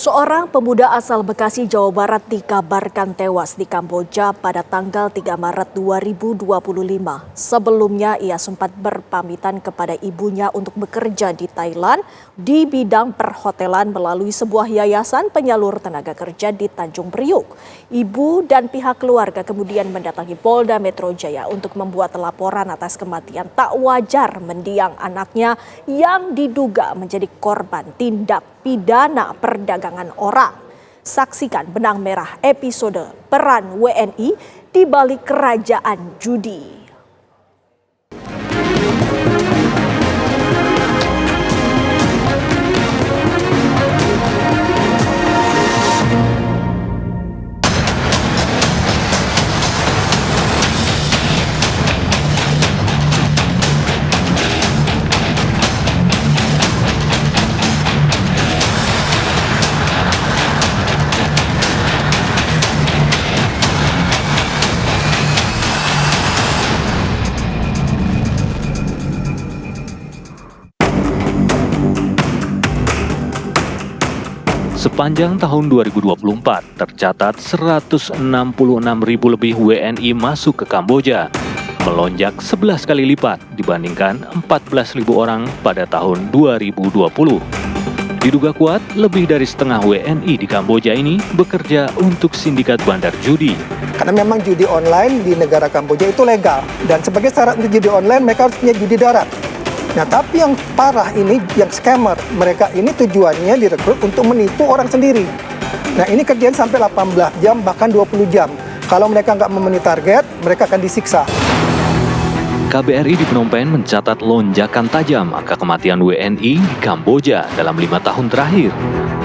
Seorang pemuda asal Bekasi, Jawa Barat dikabarkan tewas di Kamboja pada tanggal 3 Maret 2025. Sebelumnya ia sempat berpamitan kepada ibunya untuk bekerja di Thailand di bidang perhotelan melalui sebuah yayasan penyalur tenaga kerja di Tanjung Priok. Ibu dan pihak keluarga kemudian mendatangi Polda Metro Jaya untuk membuat laporan atas kematian tak wajar mendiang anaknya yang diduga menjadi korban tindak pidana perdagangan orang. Saksikan Benang Merah episode Peran WNI di Balik Kerajaan Judi. Sepanjang tahun 2024, tercatat 166.000 lebih WNI masuk ke Kamboja, melonjak 11 kali lipat dibandingkan 14.000 orang pada tahun 2020. Diduga kuat, lebih dari setengah WNI di Kamboja ini bekerja untuk sindikat bandar judi. Karena memang judi online di negara Kamboja itu legal, dan sebagai syarat untuk judi online mereka harus punya judi darat. Nah, tapi yang parah ini, yang scammer, mereka ini tujuannya direkrut untuk menipu orang sendiri. Nah, ini kerjaan sampai 18 jam, bahkan 20 jam. Kalau mereka nggak memenuhi target, mereka akan disiksa. KBRI di Phnom Penh mencatat lonjakan tajam angka kematian WNI di Kamboja dalam 5 tahun terakhir.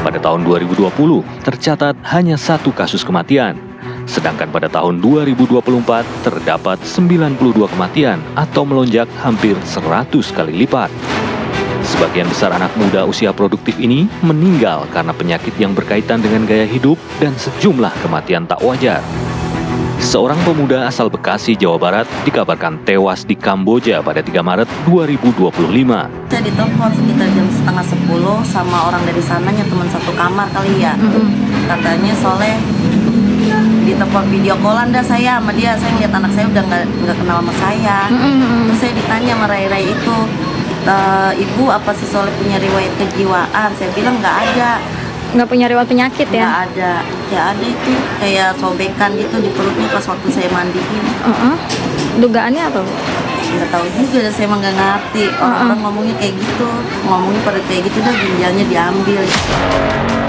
Pada tahun 2020, tercatat hanya 1 kasus kematian. Sedangkan pada tahun 2024 terdapat 92 kematian atau melonjak hampir 100 kali lipat. Sebagian besar anak muda usia produktif ini meninggal karena penyakit yang berkaitan dengan gaya hidup dan sejumlah kematian tak wajar. Seorang pemuda asal Bekasi, Jawa Barat dikabarkan tewas di Kamboja pada 3 Maret 2025. Saya ditelepon sekitar jam setengah 10 sama orang dari sananya, teman satu kamar kali ya. Katanya Soleh ditelepon video callan dah saya sama dia. Saya ngeliat anak saya udah nggak kenal sama saya. Terus saya ditanya sama Rai itu, ibu apa si Soleh punya riwayat kejiwaan? Saya bilang nggak ada. Nggak punya riwayat penyakit ya? Nggak ada. Ya ada itu kayak sobekan gitu di perutnya pas waktu saya mandiin. Dugaannya apa? Nggak tahu juga, saya emang nggak ngerti. Orang-orang ngomongnya kayak gitu, ngomongnya pada kayak gitu dah, ginjalnya diambil.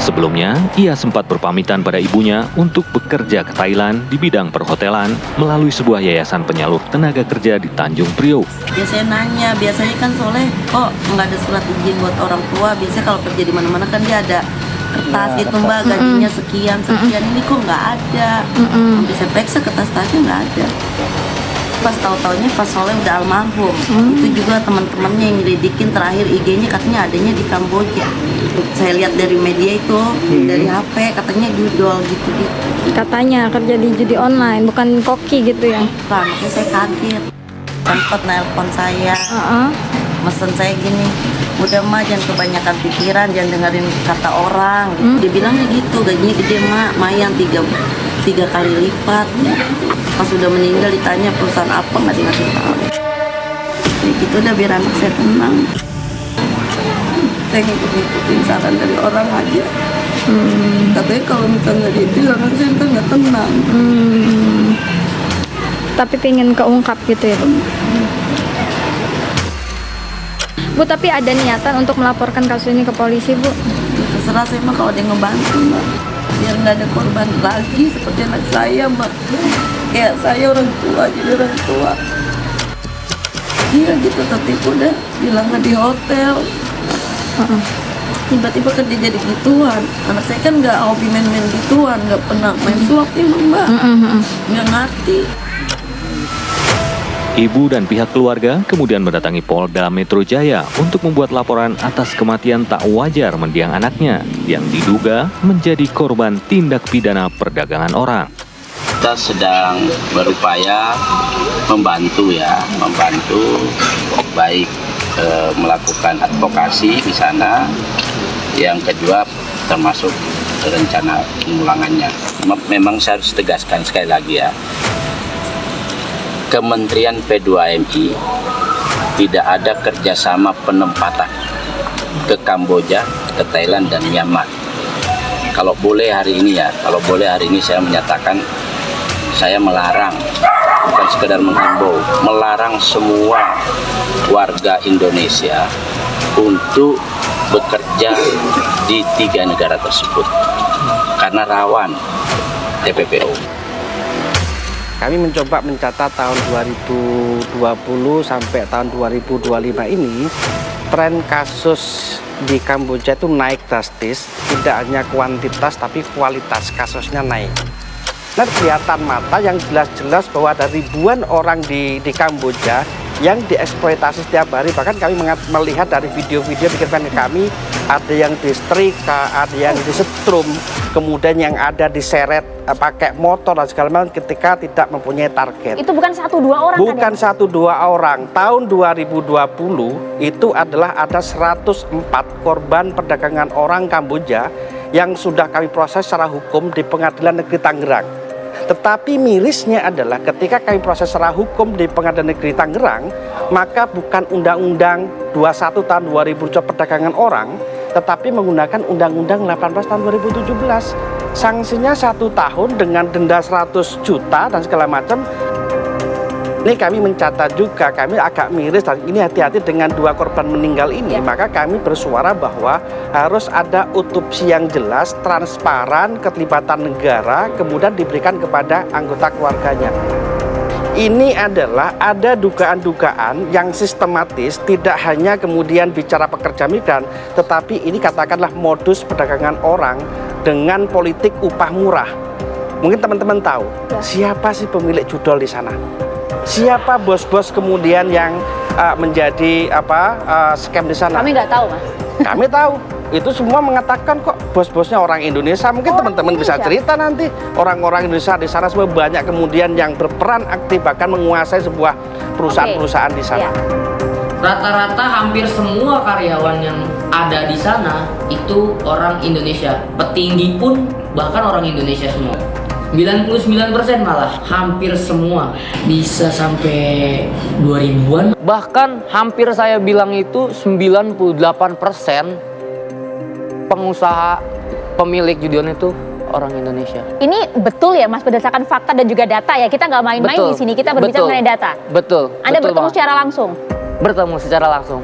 Sebelumnya, ia sempat berpamitan pada ibunya untuk bekerja ke Thailand di bidang perhotelan melalui sebuah yayasan penyalur tenaga kerja di Tanjung Priok. Ya saya nanya, biasanya kan Soleh kok nggak ada surat izin buat orang tua? Biasanya kalau kerja di mana-mana kan dia ada kertas gitu mbak, gajinya sekian, ini kok nggak ada. Bisa periksa kertas-kertasnya nggak ada. Pas tahu-taunya pas Soleh udah almarhum, itu juga teman-temannya yang nyelidikin, terakhir IG-nya katanya adanya di Kamboja. Saya lihat dari media itu, dari HP katanya judol gitu-gitu. Katanya kerja di judi online, bukan koki gitu ya? Bukan, makanya saya kaget. Sempat nelpon saya, mesen saya gini, udah mah jangan kebanyakan pikiran, jangan dengerin kata orang. Dia bilangnya gitu, gajinya gede mak, mayan 3 kali lipat. Pas udah meninggal ditanya perusahaan apa, nggak dikasih tahu. Ya gitu udah biar anak saya tenang. Saya ngikutin saran dari orang aja. Katanya kalau misalnya itu anak saya nggak tenang. Tapi pengen keungkap gitu ya, Bu? Bu, tapi ada niatan untuk melaporkan kasus ini ke polisi, Bu? Terserah saya mah kalau dia ngebantu, Mbak. Biar nggak ada korban lagi seperti anak saya, Mbak. Kayak saya orang tua, jadi orang tua. Iya gitu, tertipu dah. Bilangnya di hotel. Tiba-tiba kerja jadi gituan. Anak saya kan nggak hobi main-main gituan, nggak pernah main sulap emang, Mbak. Nggak ngerti. Ibu dan pihak keluarga kemudian mendatangi Polda Metro Jaya untuk membuat laporan atas kematian tak wajar mendiang anaknya yang diduga menjadi korban tindak pidana perdagangan orang. Kita sedang berupaya membantu baik melakukan advokasi di sana, yang kedua termasuk rencana pemulangannya. Memang saya harus tegaskan sekali lagi ya, Kementerian P2MI tidak ada kerjasama penempatan ke Kamboja, ke Thailand, dan Myanmar. Kalau boleh hari ini saya menyatakan saya melarang, bukan sekedar menghimbau, melarang semua warga Indonesia untuk bekerja di 3 negara tersebut karena rawan TPPO. Kami mencoba mencatat tahun 2020 sampai tahun 2025 ini tren kasus di Kamboja itu naik drastis, tidak hanya kuantitas tapi kualitas kasusnya naik. Nah, kelihatan mata yang jelas-jelas bahwa ada ribuan orang di Kamboja yang dieksploitasi setiap hari. Bahkan kami melihat dari video-video dikirimkan ke kami, ada yang disetrika, ada yang disetrum, kemudian yang ada diseret pakai motor dan segala macam ketika tidak mempunyai target. Itu bukan 1-2 orang bukan kan? 1-2 orang. Tahun 2020 itu adalah ada 104 korban perdagangan orang Kamboja yang sudah kami proses secara hukum di Pengadilan Negeri Tangerang. Tetapi mirisnya adalah ketika kami proses secara hukum di Pengadilan Negeri Tangerang, maka bukan Undang-Undang 21 tahun 2000 perdagangan orang, tetapi menggunakan Undang-Undang 18 tahun 2017. Sanksinya 1 tahun dengan denda 100 juta dan segala macam. Ini kami mencatat juga, kami agak miris dan ini hati-hati dengan 2 korban meninggal ini. Maka kami bersuara bahwa harus ada otopsi yang jelas, transparan, keterlibatan negara, kemudian diberikan kepada anggota keluarganya. Ini adalah ada dugaan-dugaan yang sistematis, tidak hanya kemudian bicara pekerja migran, tetapi ini katakanlah modus perdagangan orang dengan politik upah murah. Mungkin teman-teman tahu, siapa sih pemilik judol di sana? Siapa bos-bos kemudian yang menjadi scam di sana? Kami nggak tahu, Mas. Kami tahu. Itu semua mengatakan kok bos-bosnya orang Indonesia. Mungkin teman-teman bisa cerita nanti. Orang-orang Indonesia di sana semua banyak kemudian yang berperan aktif bahkan menguasai sebuah perusahaan-perusahaan di sana. Rata-rata hampir semua karyawan yang ada di sana itu orang Indonesia. Petinggi pun bahkan orang Indonesia semua. 99% malah, hampir semua. Bisa sampai 2000-an. Bahkan hampir saya bilang itu 98% pengusaha pemilik Judion itu orang Indonesia. Ini betul ya Mas, berdasarkan fakta dan juga data ya. Kita nggak main-main di sini, kita berbicara mengenai data. Betul. Anda betul bertemu secara langsung? Bertemu secara langsung.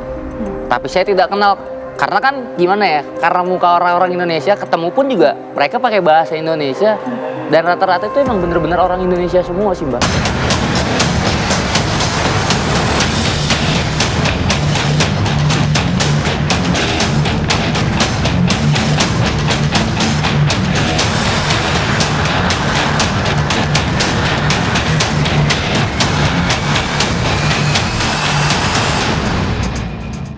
Tapi saya tidak kenal. Karena kan gimana ya, karena muka orang-orang Indonesia, ketemu pun juga mereka pakai bahasa Indonesia. Dan rata-rata itu emang bener-bener orang Indonesia semua sih, Mbak.